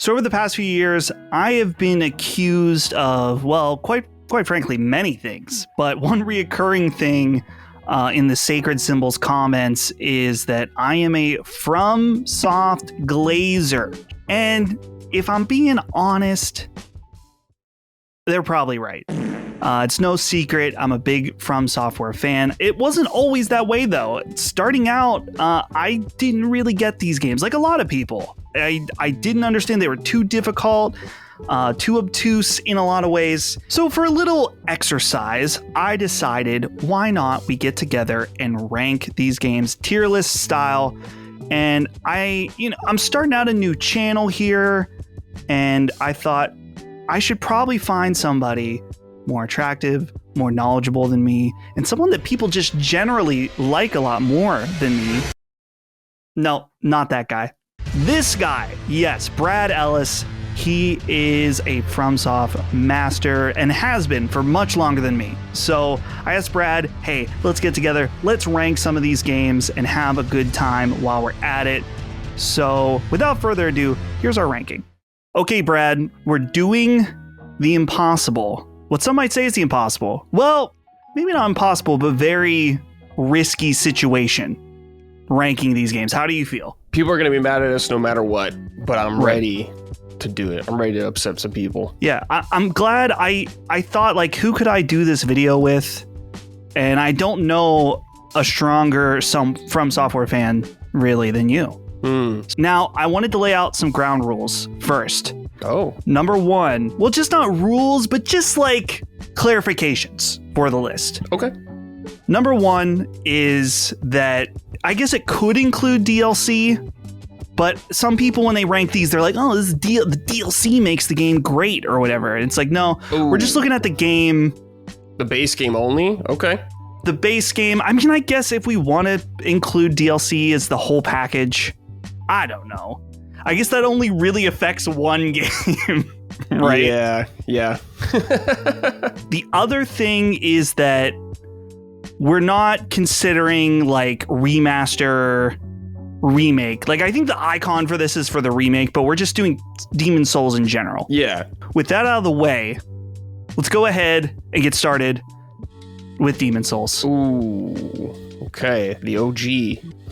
So over the past few years, I have been accused of, well, quite frankly, many things. But one reoccurring thing in the Sacred Symbols comments is that I am a FromSoft glazer. And if I'm being honest, they're probably right. It's no secret I'm a big FromSoftware fan. It wasn't always that way, though. Starting out, I didn't really get these games, like a lot of people. I didn't understand they were too difficult, too obtuse in a lot of ways. So for a little exercise, I decided why not we get together and rank these games tier list style. And I'm starting out a new channel here, and I thought I should probably find somebody more attractive, more knowledgeable than me, and someone that people just generally like a lot more than me. No, not that guy. This guy, yes, Brad Ellis. He is a FromSoft master and has been for much longer than me. So I asked Brad, hey, let's get together, let's rank some of these games and have a good time while we're at it. So without further ado, here's our ranking. Okay, Brad, we're doing the impossible. What some might say is the impossible. Well, maybe not impossible, but very risky situation ranking these games. How do you feel? People are going to be mad at us no matter what, but I'm ready to do it. I'm ready to upset some people. Yeah, I'm glad. I thought, like, who could I do this video with? And I don't know a stronger FromSoftware fan, really, than you. Now, I wanted to lay out some ground rules first. Oh. Number one, well, just not rules, but just like clarifications for the list. Okay. Number one is that I guess it could include DLC, but some people, when they rank these, they're like, oh, the DLC makes the game great or whatever. And it's like, no, we're just looking at the game. The base game only? Okay. The base game. I mean, I guess if we want to include DLC as the whole package, I don't know. I guess that only really affects one game, right? Yeah. The other thing is that we're not considering like remaster, remake. Like, I think the icon for this is for the remake, but we're just doing Demon Souls in general. Yeah. With that out of the way, let's go ahead and get started with Demon Souls. Ooh. Okay. The OG.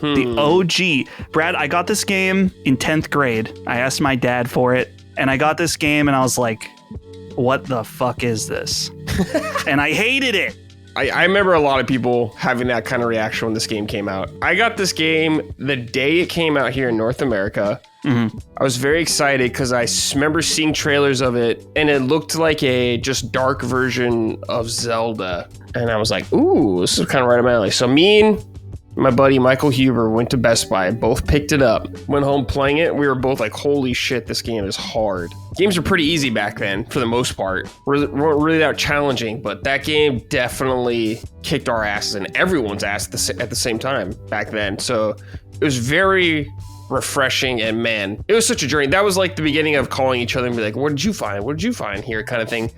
The OG. Brad, I got this game in 10th grade. I asked my dad for it, and I got this game, and I was like, what the fuck is this? And I hated it. I remember a lot of people having that kind of reaction when this game came out. I got this game the day it came out here in North America. Mm-hmm. I was very excited because I remember seeing trailers of it, and it looked like a just dark version of Zelda. And I was like, ooh, this is kind of right up my alley. So me and my buddy Michael Huber went to Best Buy, both picked it up, went home playing it. We were both like, holy shit, this game is hard. Games were pretty easy back then, for the most part. Weren't really that challenging, but that game definitely kicked our asses and everyone's ass at the same time back then. So it was very refreshing, and man, it was such a journey. That was like the beginning of calling each other and be like, what did you find? What did you find here? Kind of thing.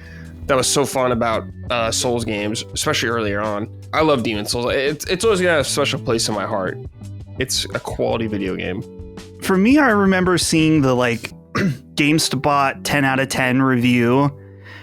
That was so fun about Souls games, especially earlier on. I love Demon Souls. It's always gonna have a special place in my heart. It's a quality video game. For me, I remember seeing the like GameSpot 10 out of 10 review,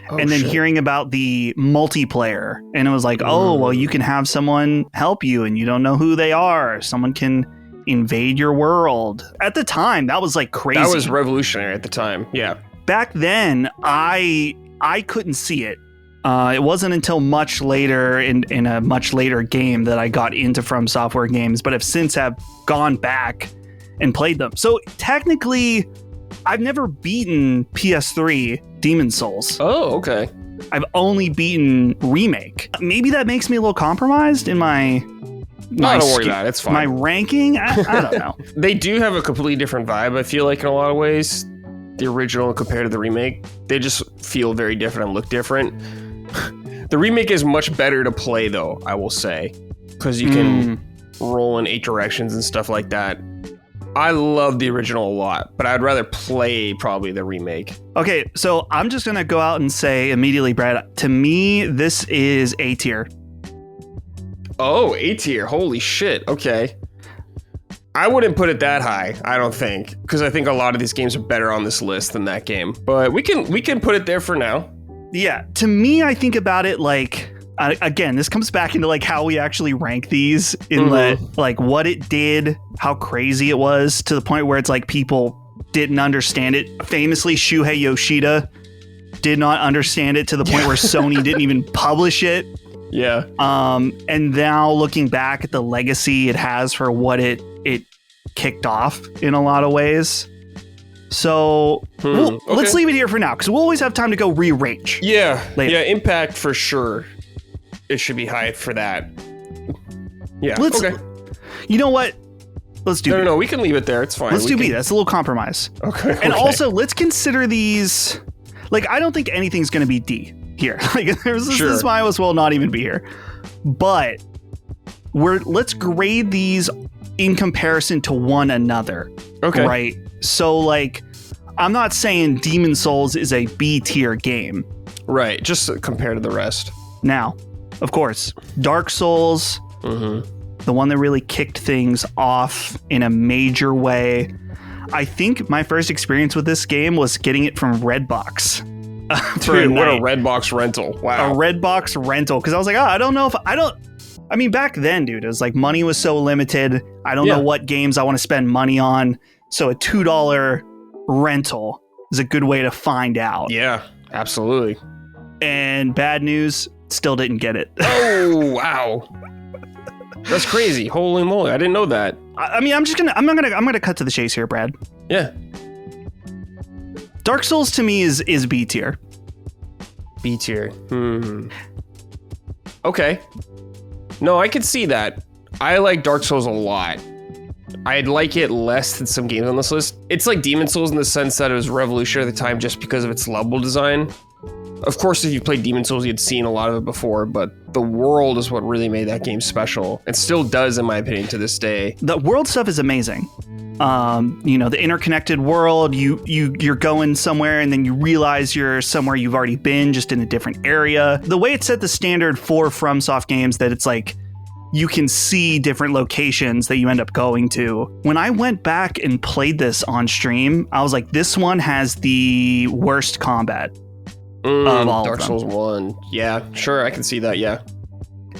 and then hearing about the multiplayer, and it was like, oh, well, you can have someone help you, and you don't know who they are. Someone can invade your world. At the time, that was like crazy. That was revolutionary at the time. Yeah. Back then, I couldn't see it. It wasn't until much later in a much later game that I got into FromSoftware games, but have since gone back and played them. So technically, I've never beaten PS3 Demon Souls. Oh, okay. I've only beaten Remake. Maybe that makes me a little compromised in my... No, don't worry about it. It's fine. My ranking? I don't know. They do have a completely different vibe, I feel like, in a lot of ways. The original compared to the remake, they just feel very different and look different. The remake is much better to play, though, I will say, because you can roll in 8 directions and stuff like that. I love the original a lot, but I'd rather play probably the remake. Okay, so I'm just going to go out and say immediately, Brad, to me, this is A tier. Oh, A tier. Holy shit. Okay. I wouldn't put it that high, I don't think, because I think a lot of these games are better on this list than that game. But we can put it there for now. Yeah, to me, I think about it like, again, this comes back into like how we actually rank these in like what it did, how crazy it was, to the point where it's like people didn't understand it. Famously, Shuhei Yoshida did not understand it to the point where Sony didn't even publish it. Yeah. And now looking back at the legacy it has for what it kicked off in a lot of ways. So let's leave it here for now, because we'll always have time to go rearrange. Yeah. Later. Yeah. Impact for sure. It should be high for that. Yeah. Okay. You know what? Let's do No, we can leave it there. It's fine. Let's do B. That's a little compromise. Okay. And also, let's consider these. Like, I don't think anything's going to be D here. Like, this might as well not even be here. But let's grade these in comparison to one another. Okay. Right. So, like, I'm not saying Demon Souls is a B tier game. Right. Just compared to the rest. Now, of course, Dark Souls, the one that really kicked things off in a major way. I think my first experience with this game was getting it from Redbox. Dude, what a Redbox rental. Wow. A Redbox rental. Because I was like, I mean, back then, dude, it was like money was so limited. I don't know what games I want to spend money on. So a $2 rental is a good way to find out. Yeah, absolutely. And bad news, still didn't get it. Oh, wow. That's crazy. Holy moly. I didn't know that. I mean, I'm gonna cut to the chase here, Brad. Yeah. Dark Souls to me is B tier. B tier. Okay. No, I could see that. I like Dark Souls a lot. I'd like it less than some games on this list. It's like Demon Souls in the sense that it was revolutionary at the time just because of its level design. Of course, if you played Demon Souls, you'd seen a lot of it before, but the world is what really made that game special. It still does, in my opinion, to this day. The world stuff is amazing. The interconnected world, you're going somewhere and then you realize you're somewhere you've already been, just in a different area. The way it set the standard for FromSoft games, that it's like you can see different locations that you end up going to. When I went back and played this on stream, I was like, this one has the worst combat. Of all Dark Souls 1. Yeah, sure, I can see that, yeah.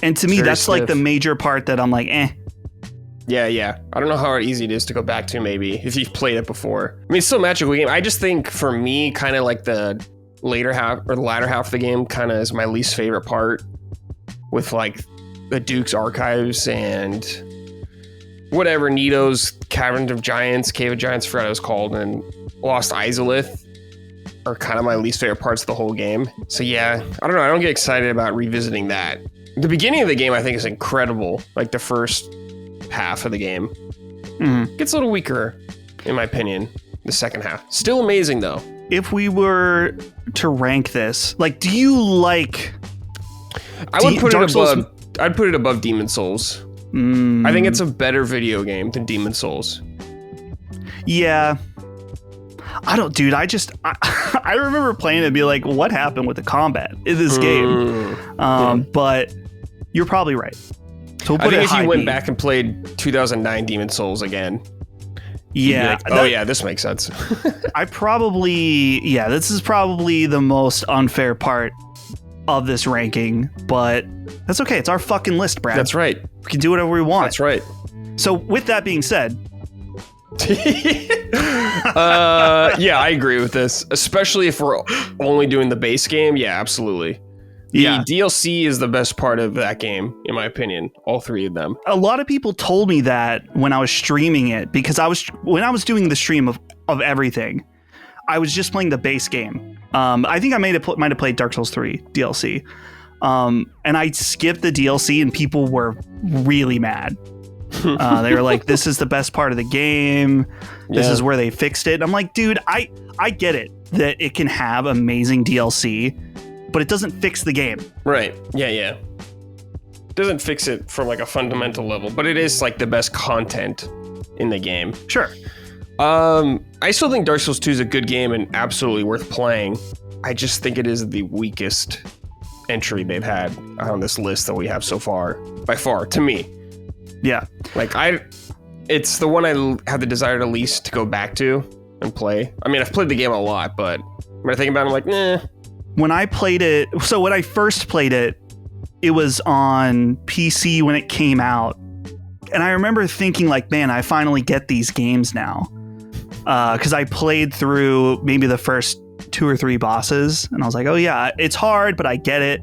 And to me, that's like the major part that I'm like, eh. Yeah. I don't know how easy it is to go back to, maybe, if you've played it before. I mean, it's still a magical game. I just think, for me, kind of like the latter half of the game kind of is my least favorite part, with like the Duke's Archives and whatever, Nito's Cave of Giants, forgot what it was called, and Lost Izalith are kind of my least favorite parts of the whole game. So yeah, I don't know. I don't get excited about revisiting that. The beginning of the game, I think, is incredible. Like the first half of the game. Gets a little weaker, in my opinion, the second half. Still amazing, though. If we were to rank this, like, do you like... I'd put it above Demon Souls. I think it's a better video game than Demon Souls. Yeah. I don't, dude. I remember playing it and be like, what happened with the combat in this game? But you're probably right. So I think if you went back and played 2009 Demon Souls again, yeah, like, this makes sense. This is probably the most unfair part of this ranking, but that's okay. It's our fucking list, Brad. That's right. We can do whatever we want. That's right. So with that being said, I agree with this, especially if we're only doing the base game. Yeah, absolutely. The DLC is the best part of that game, in my opinion. All three of them. A lot of people told me that when I was streaming it, because when I was doing the stream of everything, I was just playing the base game. I think I might have played Dark Souls 3 DLC, and I skipped the DLC, and people were really mad. They were like, this is the best part of the game. This is where they fixed it. And I'm like, dude, I get it that it can have amazing DLC, but it doesn't fix the game. Right. Yeah. It doesn't fix it from like a fundamental level, but it is like the best content in the game. Sure. I still think Dark Souls 2 is a good game and absolutely worth playing. I just think it is the weakest entry they've had on this list that we have so far, by far, to me. Yeah. Like It's the one I have the desire to least to go back to and play. I mean, I've played the game a lot, but when I think about it, I'm like, nah. When I played it, so when I first played it, it was on PC when it came out. And I remember thinking like, man, I finally get these games now. Because I played through maybe the first 2 or 3 bosses. And I was like, oh yeah, it's hard, but I get it.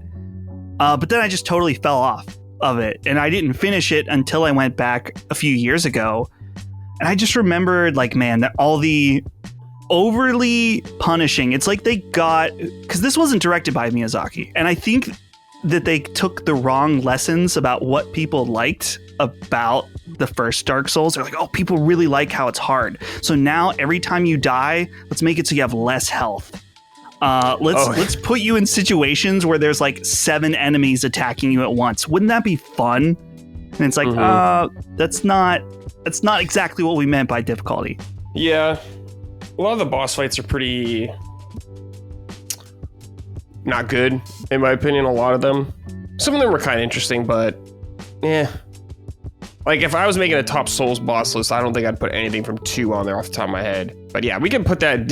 But then I just totally fell off of it. And I didn't finish it until I went back a few years ago. And I just remembered like, man, that all the overly punishing, it's like they got, because this wasn't directed by Miyazaki. And I think that they took the wrong lessons about what people liked about the first Dark Souls. They're like, oh, people really like how it's hard. So now every time you die, let's make it so you have less health. Let's put you in situations where there's like 7 enemies attacking you at once. Wouldn't that be fun? And it's like, that's not exactly what we meant by difficulty. Yeah. A lot of the boss fights are pretty not good, in my opinion, a lot of them. Some of them were kind of interesting, but yeah. Like, if I was making a top Souls boss list, I don't think I'd put anything from 2 on there off the top of my head. But yeah, we can put that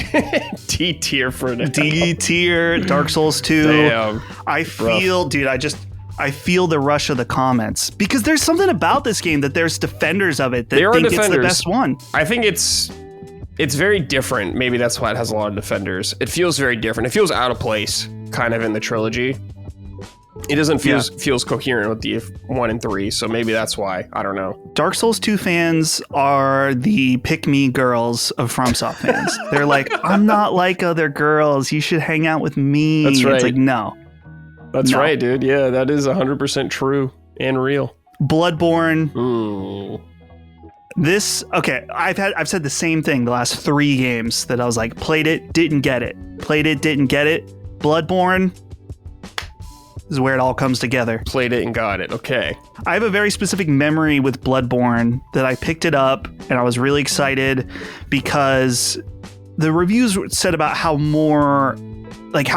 D tier for now. D tier, Dark Souls 2. Damn. I feel the rush of the comments. Because there's something about this game that there's defenders of it that think it's the best one. I think it's very different. Maybe that's why it has a lot of defenders. It feels very different. It feels out of place, kind of, in the trilogy. It doesn't feels coherent with the 1 and 3, so maybe that's why. I don't know. Dark Souls 2 fans are the pick-me girls of FromSoft fans. They're like, I'm not like other girls. You should hang out with me. That's right. It's like, no. That's right, dude. Yeah, that is 100% true and real. Bloodborne. Ooh. I've said the same thing the last 3 games that I was like, played it, didn't get it. Played it, didn't get it. Bloodborne. This is where it all comes together. Played it and got it. Okay. I have a very specific memory with Bloodborne that I picked it up and I was really excited because the reviews said about how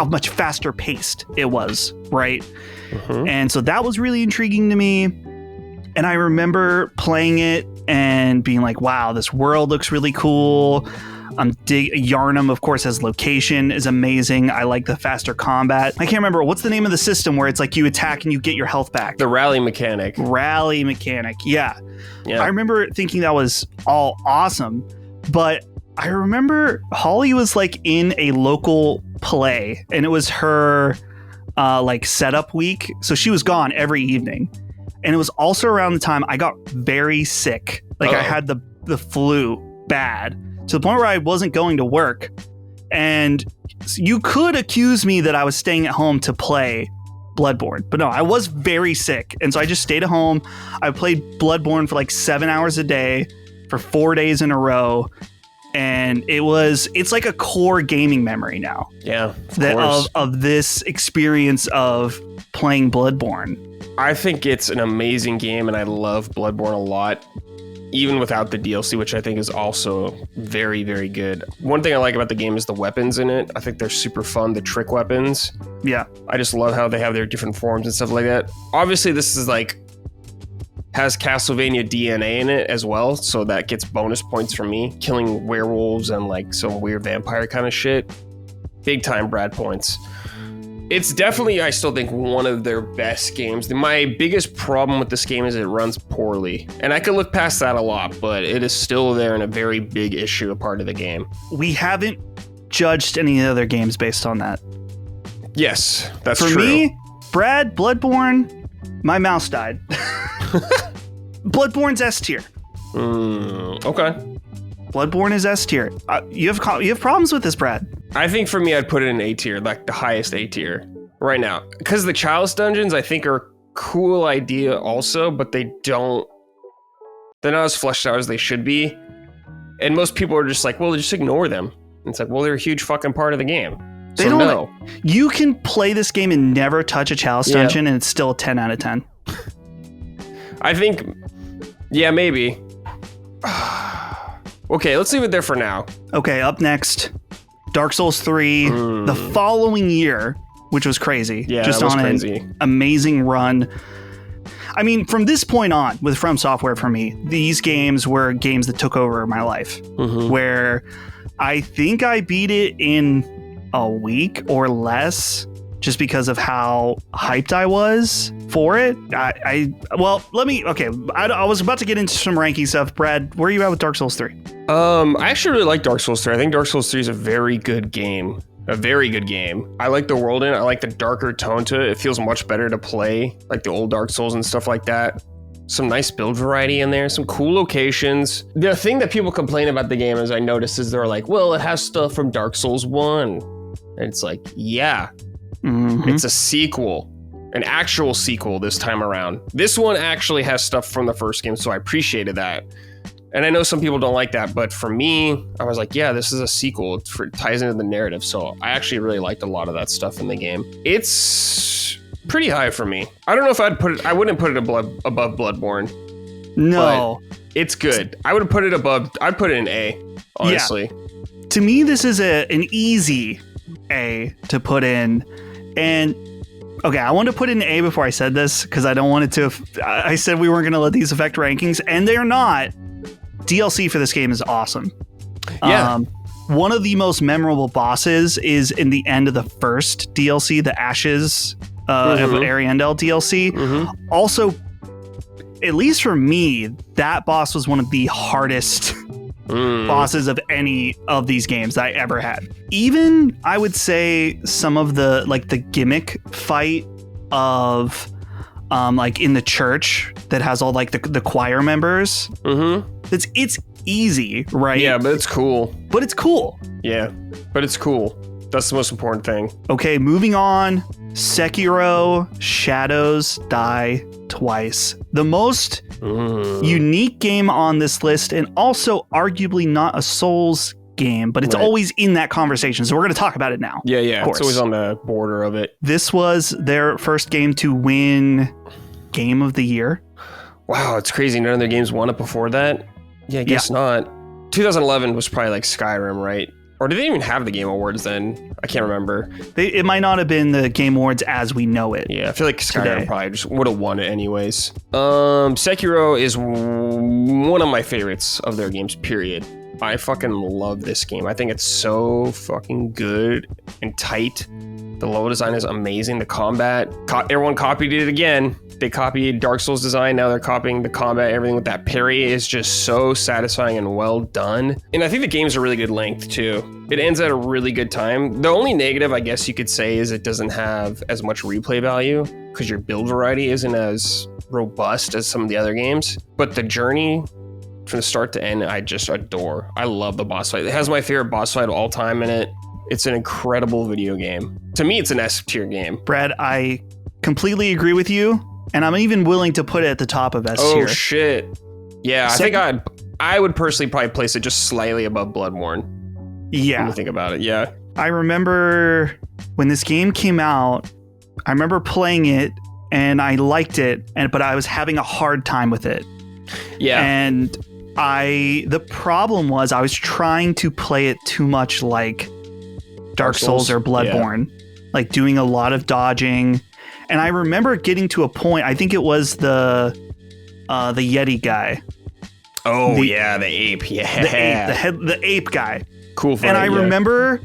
much faster paced it was, right? Mm-hmm. And so that was really intriguing to me. And I remember playing it and being like, wow, this world looks really cool. Yarnum, of course, as location is amazing. I like the faster combat. I can't remember. What's the name of the system where it's like you attack and you get your health back? The rally mechanic. Yeah. I remember thinking that was all awesome. But I remember Holly was like in a local play and it was her like setup week. So she was gone every evening. And it was also around the time I got very sick. Like I had the flu bad. To the point where I wasn't going to work. And you could accuse me that I was staying at home to play Bloodborne. But no, I was very sick. And so I just stayed at home. I played Bloodborne for like 7 hours a day for 4 days in a row. And it's like a core gaming memory now. Yeah, of this experience of playing Bloodborne. I think it's an amazing game and I love Bloodborne a lot. Even without the DLC, which I think is also very, very good. One thing I like about the game is the weapons in it. I think they're super fun, the trick weapons. Yeah. I just love how they have their different forms and stuff like that. Obviously, this is like, has Castlevania DNA in it as well, so that gets bonus points from me. Killing werewolves and like some weird vampire kind of shit. Big time Brad points. It's definitely, I still think, one of their best games. My biggest problem with this game is it runs poorly. And I could look past that a lot, but it is still there and a very big issue, a part of the game. We haven't judged any other games based on that. Yes, that's true. For me, Brad, Bloodborne, my mouse died. Bloodborne's S tier. Okay. Bloodborne is S tier. You have problems with this, Brad? I think for me, I'd put it in A tier, like the highest A tier right now. Because the Chalice dungeons, I think, are a cool idea also, but they're not as fleshed out as they should be. And most people are just like, well, just ignore them. And it's like, well, they're a huge fucking part of the game. So they don't know. You can play this game and never touch a Chalice dungeon, and it's still a 10 out of 10. I think, yeah, maybe. Okay, let's leave it there for now. Okay, up next, Dark Souls 3, the following year, which was crazy. Yeah, just it was on crazy. An amazing run. I mean, from this point on, with FromSoftware for me, these games were games that took over my life, where I think I beat it in a week or less, just because of how hyped I was for it. I was about to get into some ranking stuff. Brad, where are you at with Dark Souls 3? I actually really like Dark Souls 3. I think Dark Souls 3 is a very good game. A very good game. I like the world in it. I like the darker tone to it. It feels much better to play, like the old Dark Souls and stuff like that. Some nice build variety in there. Some cool locations. The thing that people complain about the game, as I noticed, is they're like, well, it has stuff from Dark Souls 1. And it's like, yeah. It's a sequel. An actual sequel this time around. This one actually has stuff from the first game, so I appreciated that. And I know some people don't like that, but for me, I was like, yeah, this is a sequel. It ties into the narrative, so I actually really liked a lot of that stuff in the game. It's pretty high for me. I don't know if I wouldn't put it above Bloodborne. No. But it's good. I'd put it in A, honestly. Yeah. To me, this is an easy A to put in. And okay, I wanted to put in A before I said this, because I don't want it to. I said we weren't going to let these affect rankings, and they're not. DLC for this game is awesome. Yeah. One of the most memorable bosses is in the end of the first DLC, the Ashes of Ariandel DLC. Also, at least for me, that boss was one of the hardest bosses of any of these games that I ever had. Even, I would say, some of the gimmick fight of like in the church that has all like the choir members. It's easy, right? Yeah, but it's cool. Yeah, but it's cool. That's the most important thing. Okay, moving on. Sekiro, Shadows Die Twice. The most unique game on this list, and also arguably not a Souls game, but it's always in that conversation. So we're going to talk about it now. Yeah. It's always on the border of it. This was their first game to win Game of the Year. Wow, it's crazy. None of their games won it before that. Yeah, I guess not. 2011 was probably like Skyrim, right? Or did they even have the Game Awards then? I can't remember. It might not have been the Game Awards as we know it. Yeah, I feel like Skyrim probably just would have won it anyways. Sekiro is one of my favorites of their games, period. I fucking love this game. I think it's so fucking good and tight. The level design is amazing. The combat, everyone copied it again. They copied Dark Souls design. Now they're copying the combat. Everything with that parry is just so satisfying and well done. And I think the game's a really good length too. It ends at a really good time. The only negative, I guess you could say, is it doesn't have as much replay value because your build variety isn't as robust as some of the other games. But the journey from the start to end, I just adore. I love the boss fight. It has my favorite boss fight of all time in it. It's an incredible video game. To me, it's an S tier game. Brad, I completely agree with you. And I'm even willing to put it at the top of S tier. Oh, shit. Yeah, I think I would personally probably place it just slightly above Bloodborne. Yeah. When you think about it, yeah. I remember when this game came out, I remember playing it and I liked it, but I was having a hard time with it. Yeah. And the problem was I was trying to play it too much like Dark Souls or Bloodborne, like doing a lot of dodging. And I remember getting to a point, I think it was the Yeti guy. Oh, the ape. Yeah. The ape guy. Cool fight, and I remember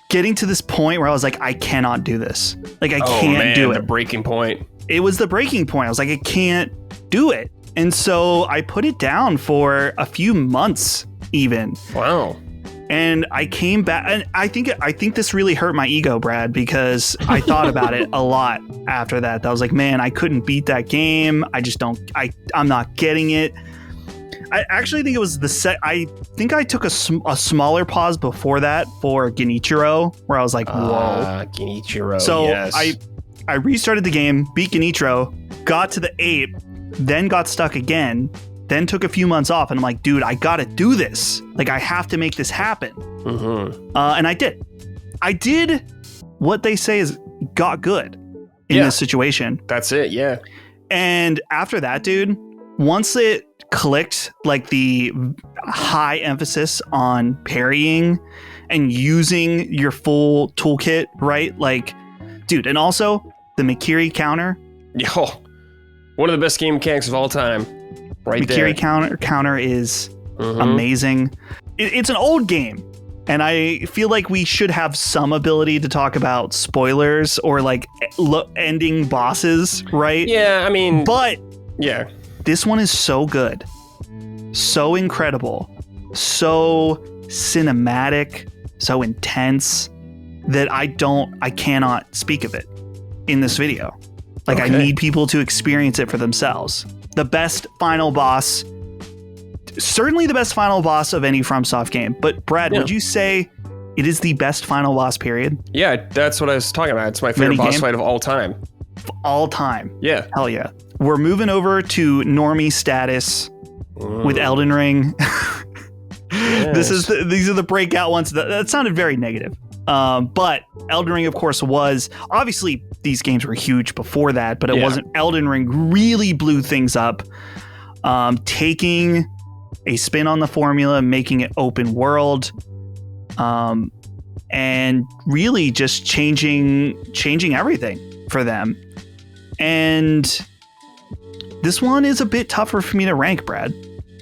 getting to this point where I was like, I cannot do this. Like, I can't do it. The breaking point. It was the breaking point. I was like, I can't do it. And so I put it down for a few months even. Wow. And I came back, and I think this really hurt my ego, Brad, because I thought about it a lot after that. I was like, man, I couldn't beat that game. I'm not getting it. I actually think it was I think I took a smaller pause before that for Genichiro, where I was like, whoa. Genichiro, so yes. I restarted the game, beat Genichiro, got to the ape, then got stuck again, then took a few months off, and I'm like, dude, I gotta do this. Like, I have to make this happen. And I did. I did what they say is got good in this situation. That's it, yeah. And after that, dude, once it clicked, like the high emphasis on parrying and using your full toolkit, right? Like, dude, and also the Mikiri counter. Yo. One of the best game mechanics of all time. Right Mikiri there. counter is amazing. It's an old game, and I feel like we should have some ability to talk about spoilers or like ending bosses, right? Yeah, I mean... But yeah, this one is so good, so incredible, so cinematic, so intense that I cannot speak of it in this video. Like, okay. I need people to experience it for themselves. The best final boss, certainly the best final boss of any FromSoft game. But Brad, would you say it is the best final boss period? Yeah, that's what I was talking about. It's my favorite boss fight of all time. All time. Yeah. Hell yeah. We're moving over to normie status with Elden Ring. Yes. These are the breakout ones. That sounded very negative. But Elden Ring, of course, was obviously these games were huge before that, but it wasn't. Elden Ring really blew things up, taking a spin on the formula, making it open world, and really just changing everything for them. And this one is a bit tougher for me to rank, Brad.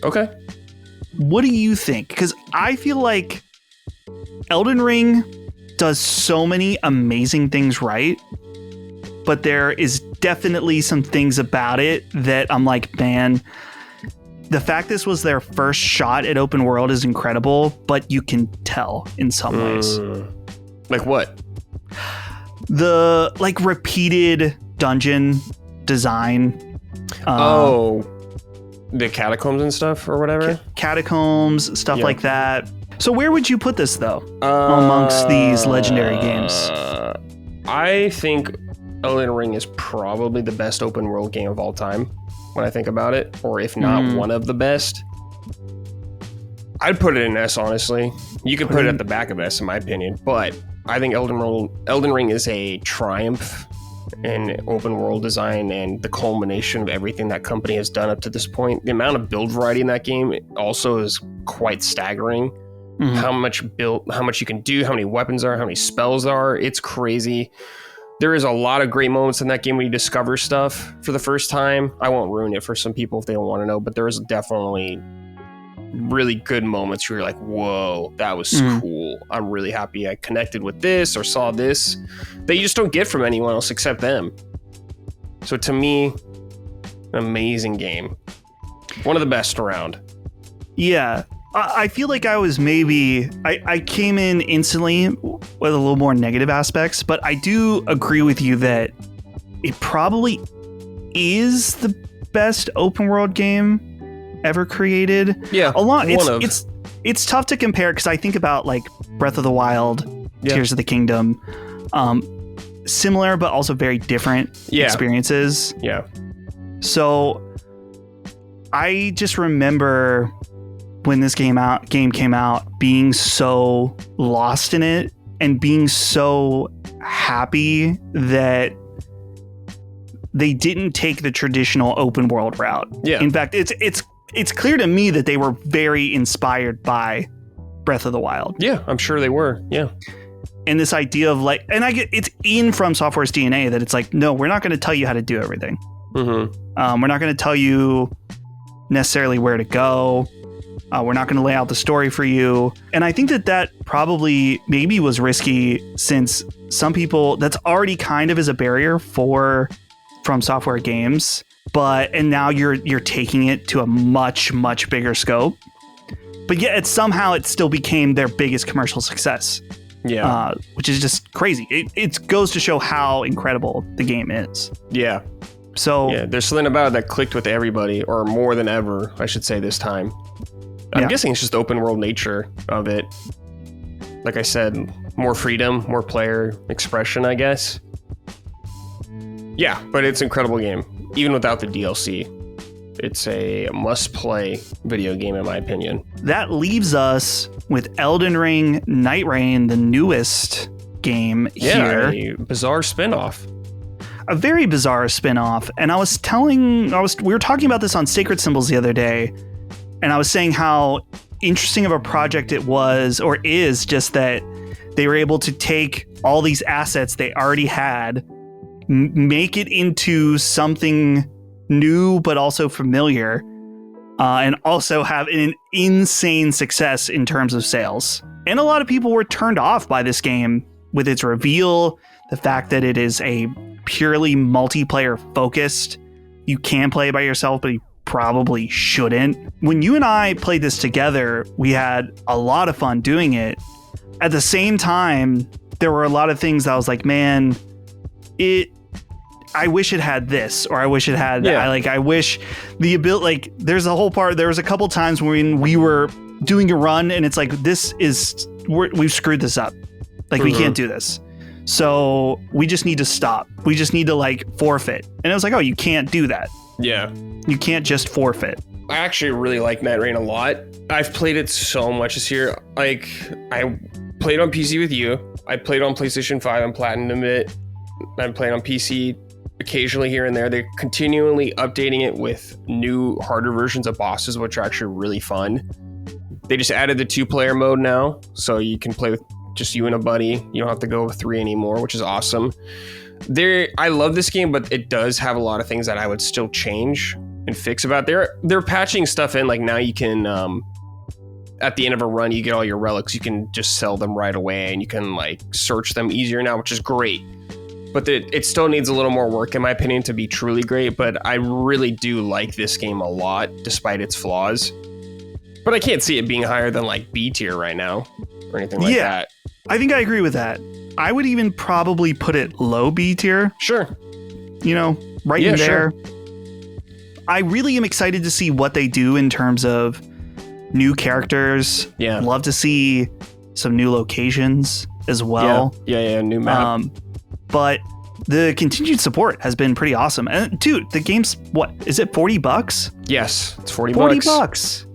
Okay. What do you think? Because I feel like Elden Ring does so many amazing things right, but there is definitely some things about it that I'm like, man, the fact this was their first shot at open world is incredible, but you can tell in some ways. Like what? The like repeated dungeon design. The catacombs and stuff or whatever? Catacombs, stuff like that. So where would you put this, though, amongst these legendary games? I think Elden Ring is probably the best open world game of all time when I think about it, or if not one of the best. I'd put it in S, honestly. You could put it at the back of S, in my opinion, but I think Elden Ring is a triumph in open world design and the culmination of everything that company has done up to this point. The amount of build variety in that game also is quite staggering. How much you can do, how many weapons are, how many spells there are. It's crazy. There is a lot of great moments in that game when you discover stuff for the first time. I won't ruin it for some people if they don't want to know, but there is definitely really good moments where you're like, whoa, that was cool. I'm really happy I connected with this or saw this that you just don't get from anyone else except them. So to me, an amazing game. One of the best around. Yeah. I feel like I was I came in instantly with a little more negative aspects, but I do agree with you that it probably is the best open world game ever created. Yeah, it's tough to compare because I think about like Breath of the Wild, Tears of the Kingdom, similar but also very different experiences. Yeah. So I just remember when this game came out, being so lost in it and being so happy that they didn't take the traditional open world route. Yeah. In fact, it's clear to me that they were very inspired by Breath of the Wild. Yeah, I'm sure they were. Yeah. And this idea of like, and I get it's in FromSoftware's DNA that it's like, no, we're not going to tell you how to do everything. We're not going to tell you necessarily where to go. We're not going to lay out the story for you. And I think that probably maybe was risky since some people, that's already kind of is a barrier for FromSoftware games. And now you're taking it to a much, much bigger scope. But yet somehow it still became their biggest commercial success. Yeah. Which is just crazy. It goes to show how incredible the game is. Yeah. So yeah, there's something about it that clicked with everybody, or more than ever, I should say this time. I'm guessing it's just the open world nature of it. Like I said, more freedom, more player expression, I guess. Yeah, but it's an incredible game. Even without the DLC. It's a must-play video game, in my opinion. That leaves us with Elden Ring Night Rain, the newest game here. Yeah, a bizarre spinoff. A very bizarre spin-off. And we were talking about this on Sacred Symbols the other day, and I was saying how interesting of a project it was, or is, just that they were able to take all these assets they already had, make it into something new but also familiar, and also have an insane success in terms of sales. And a lot of people were turned off by this game with its reveal, the fact that it is a purely multiplayer focused. You can play by yourself, but you probably shouldn't. When you and I played this together, we had a lot of fun doing it. At the same time, there were a lot of things that I was like, man, I wish it had this, or I wish it had that. I wish the ability, like, there was a couple times when we were doing a run and it's like, we've screwed this up. Like, we can't do this. So we just need to stop. We just need to like forfeit. And it was like, oh, you can't do that. Yeah. You can't just forfeit. I actually really like Matt Rain a lot. I've played it so much this year. Like, I played on PC with you. I played on PlayStation 5 and Platinum it. I'm playing on PC occasionally here and there. They're continually updating it with new, harder versions of bosses, which are actually really fun. They just added the 2-player mode now, so you can play with just you and a buddy. You don't have to go with 3 anymore, which is awesome. I love this game, but it does have a lot of things that I would still change and fix about. They're patching stuff in, like now you can at the end of a run you get all your relics, you can just sell them right away, and you can like search them easier now, which is great. But it still needs a little more work, in my opinion, to be truly great. But I really do like this game a lot, despite its flaws. But I can't see it being higher than like B tier right now or anything like that. I think I agree with that. I would even probably put it low B tier. Sure. You know, right in there. Sure. I really am excited to see what they do in terms of new characters. Yeah. Love to see some new locations as well. Yeah, new map. But the continued support has been pretty awesome. And dude, the game's what? Is it $40? Yes, it's $40. $40.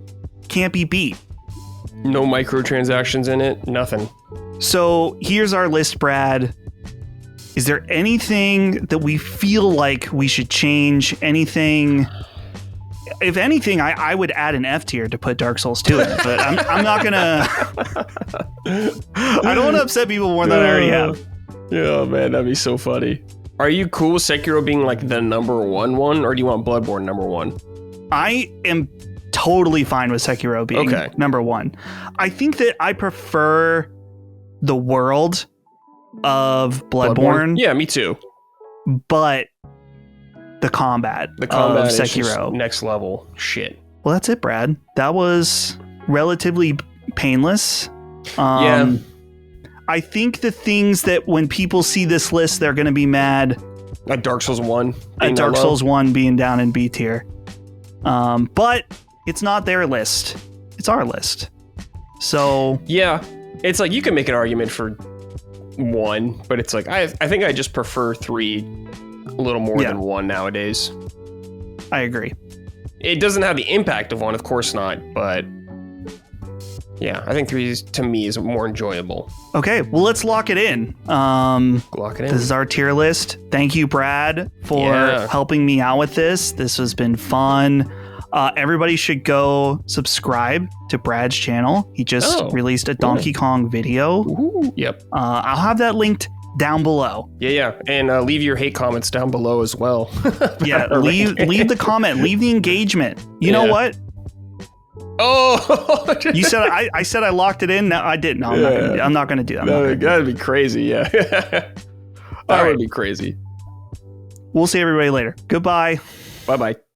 Can't be beat. No microtransactions in it, nothing. So here's our list, Brad. Is there anything that we feel like we should change? Anything? If anything, I would add an F tier to put Dark Souls 2 in it, but I'm not gonna. I don't want to upset people more than I already have. Yeah, man, that'd be so funny. Are you cool with Sekiro being like the number one, or do you want Bloodborne number 1? I am totally fine with Sekiro being number 1. I think that I prefer the world of Bloodborne. Yeah, me too. But the combat of Sekiro is next level shit. Well, that's it, Brad. That was relatively painless. I think the things that when people see this list, they're going to be mad at Dark Souls 1. At Dark Souls 1 being down in B tier. But it's not their list. It's our list. So yeah, it's like you can make an argument for 1, but it's like I think I just prefer 3 a little more than 1 nowadays. I agree. It doesn't have the impact of 1, of course not, but yeah, I think 3 to me is more enjoyable. Okay, well, let's lock it in. Lock it in. This is our tier list. Thank you, Brad, for helping me out with this. This has been fun. Everybody should go subscribe to Brad's channel. He just released a Donkey Kong video. Ooh, yep. I'll have that linked down below. Yeah. And leave your hate comments down below as well. Yeah, leave the comment. Leave the engagement. You know what? Oh, you said I said I locked it in. No, I didn't. No, I'm not gonna do that. That'd be crazy. Yeah, that would be crazy. We'll see everybody later. Goodbye. Bye.